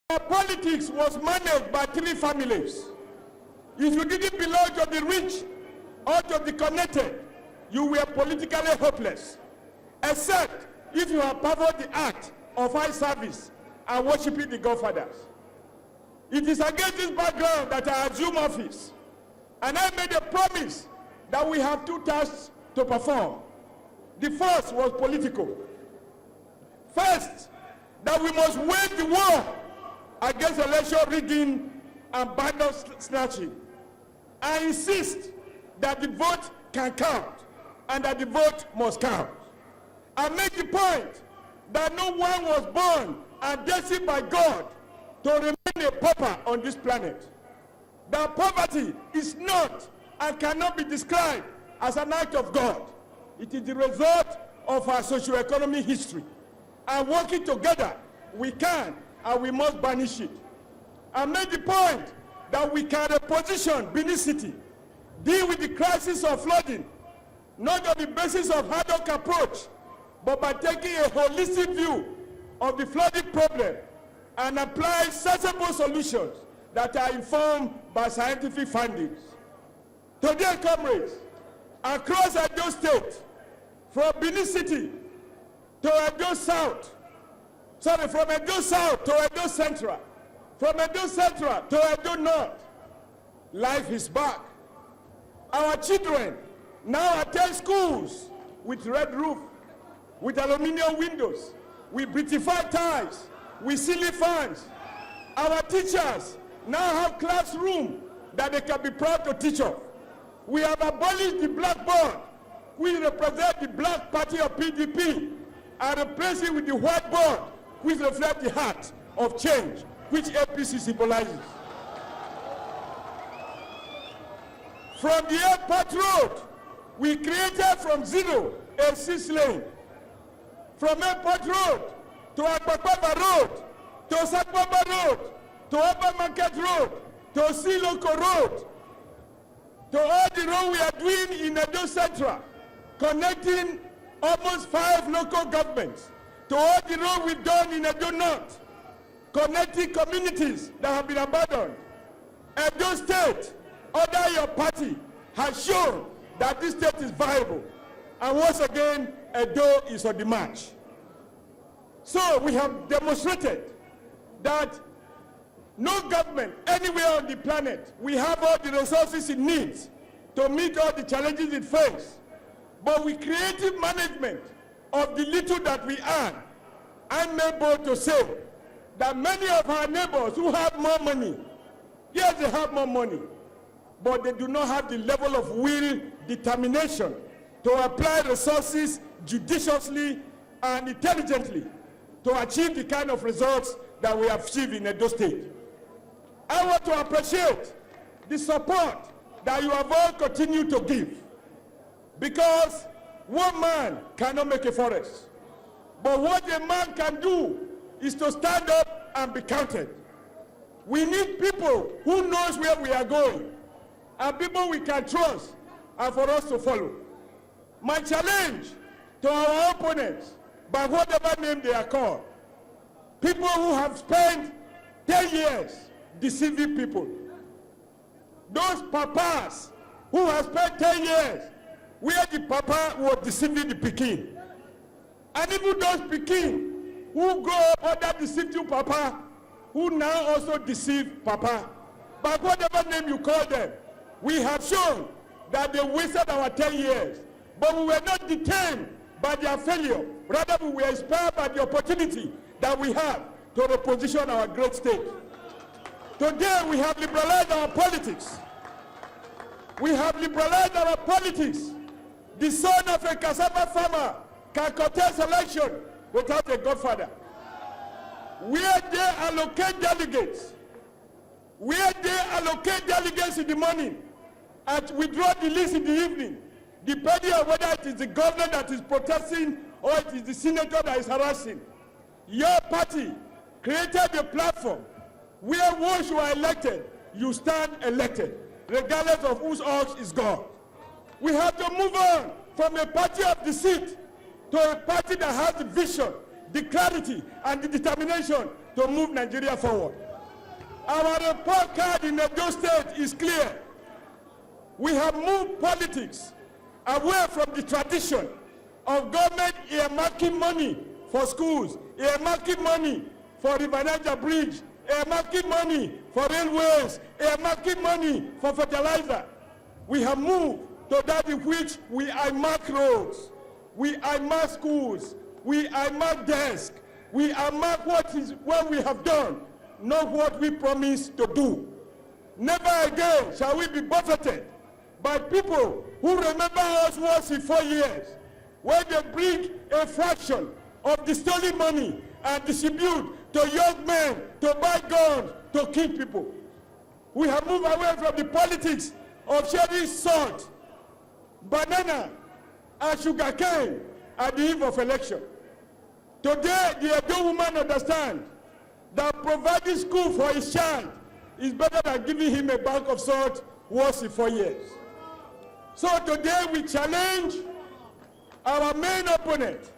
Our politics was managed by three families. If you didn't belong to the rich or to the connected, you were politically hopeless, except if you have performed the act of high service and worshiping the Godfathers. It is against this background that I assumed office, and I made a promise that we have two tasks to perform. The first was political. First, that we must wage the war against election rigging and ballot snatching. I insist that the vote can count and that the vote must count. I make the point that no one was born and destined by God to remain a pauper on this planet. That poverty is not and cannot be described as an act of God. It is the result of our socio-economic history. And working together, we can and we must banish it. I made the point that we can reposition Benin City, deal with the crisis of flooding, not on the basis of ad hoc approach, but by taking a holistic view of the flooding problem and apply sensible solutions that are informed by scientific findings. Today, comrades, across Edo State, from Benin City to Edo South, from Edo South to Edo Central, from Edo Central to Edo North, life is back. Our children now attend schools with red roof, with aluminium windows, with beautified tiles, with ceiling fans. Our teachers now have classrooms that they can be proud to teach of. We have abolished the blackboard, which represents the black party of PDP, and replaced it with the whiteboard, which reflects the heart of change, which APC symbolizes. From the airport road, we created from zero a 6-lane. From airport road to Abubakar road, to Sakwaba road, to Upper Market road, to Siloko road, to all the road we are doing in Edo Central, connecting almost 5 local governments, to all the road we've done in Edo North, connecting communities that have been abandoned. Edo State, under your party, has shown that this state is viable. And once again, Edo is on the march. So we have demonstrated that no government anywhere on the planet, we have all the resources it needs to meet all the challenges it faces. But with creative management of the little that we earn, I'm able to say that many of our neighbors who have more money, yes, they have more money, but they do not have the level of will, determination to apply resources judiciously and intelligently to achieve the kind of results that we have achieved in Edo State. I want to appreciate the support that you have all continued to give, because one man cannot make a forest. But what a man can do is to stand up and be counted. We need people who knows where we are going, and people we can trust and for us to follow. My challenge to our opponents, by whatever name they are called, people who have spent 10 years deceiving people, those papas who have spent 10 years where the papa was deceiving the pikin, and even those pikin who grow up under deceiving papa, who now also deceive papa. By whatever name you call them, we have shown that they wasted our 10 years, but we were not detained by their failure. Rather, we were inspired by the opportunity that we have to reposition our great state. Today, we have liberalized our politics. We have liberalized our politics. The son of a cassava farmer can contest election without a godfather. Where they allocate delegates, in the morning and withdraw the list in the evening, depending on whether it is the governor that is protesting or it is the senator that is harassing. Your party created a platform where once you are elected, you stand elected, regardless of whose ox is God. We have to move on from a party of deceit to a party that has the vision, the clarity, and the determination to move Nigeria forward. Our report card in Edo State is clear. We have moved politics away from the tradition of government earmarking money for schools, earmarking money for River Niger Bridge, earmarking money for railways, earmarking money for fertilizer. We have moved to that in which we earmark roads, we earmark schools, we earmark desks, we earmark what we have done, not what we promised to do. Never again shall we be buffeted by people who remember us once in 4 years, when they bring a fraction of the stolen money and distribute to young men to buy guns to kill people. We have moved away from the politics of sharing salt, banana, and sugar cane at the eve of election. Today, the Edo woman understands that providing school for his child is better than giving him a bag of salt once in 4 years. So today we challenge our main opponent,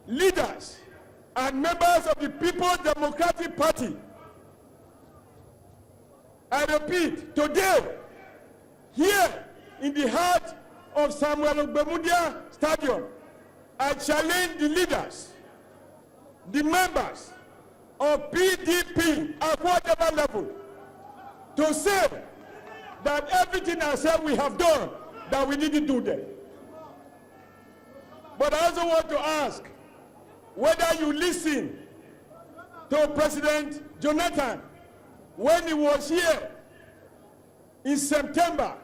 leaders and members of the People's Democratic Party. I repeat, today, here in the heart of Samuel Ogbemudia Stadium, I challenge the leaders, the members of PDP at whatever level, to say that everything I said we have done, that we didn't do that. But I also want to ask whether you listen to President Jonathan when he was here in September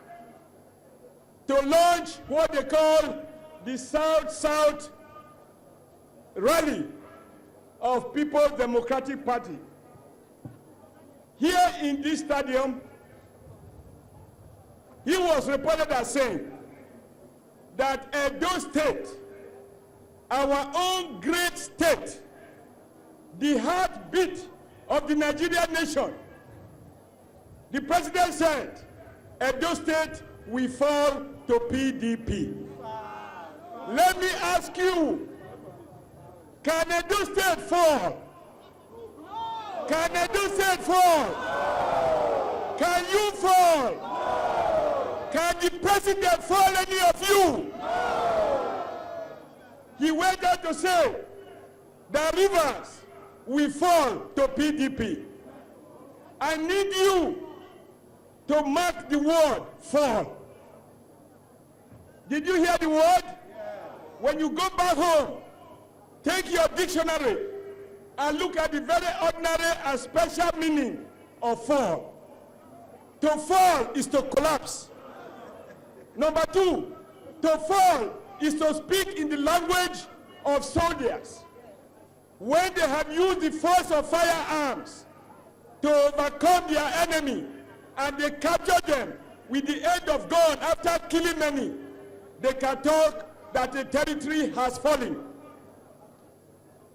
to launch what they call the South-South rally of People's Democratic Party. Here in this stadium, he was reported as saying that Edo State, our own great state, the heartbeat of the Nigerian nation, the president said, Edo State will fall to PDP. Let me ask you, can Edo State fall? Can Edo State fall? Can you fall? Can the president fall, any of you? He went on to say that Rivers will fall to PDP. I need you to mark the word fall. Did you hear the word? When you go back home, take your dictionary and look at the very ordinary and special meaning of fall. To fall is to collapse. Number two, to fall is to speak in the language of soldiers. When they have used the force of firearms to overcome their enemy and they capture them with the aid of gun after killing many, they can talk that a territory has fallen.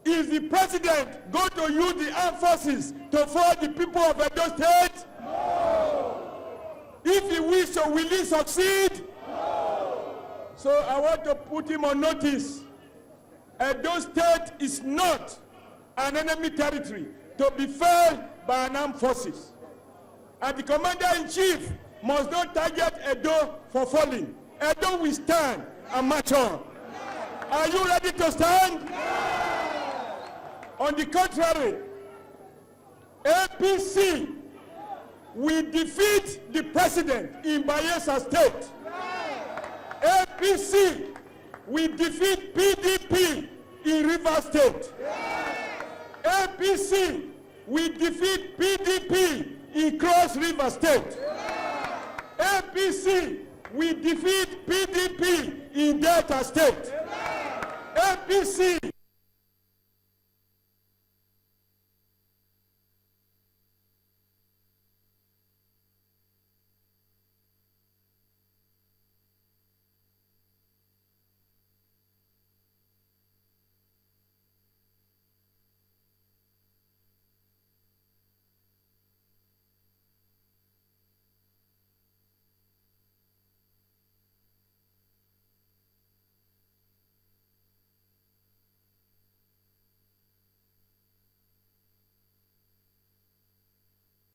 Is the president going to use the armed forces to fall the people of Edo State? No. If he wishes, so will he succeed? No. So I want to put him on notice. Edo State is not an enemy territory to be felled by an armed forces. And the commander-in-chief must not target Edo for falling. Edo will stand and march on. Are you ready to stand? On the contrary, APC will defeat the president in Bayelsa State. APC will defeat PDP in Rivers State. APC will defeat PDP in Cross River State. APC will defeat PDP in Delta State. APC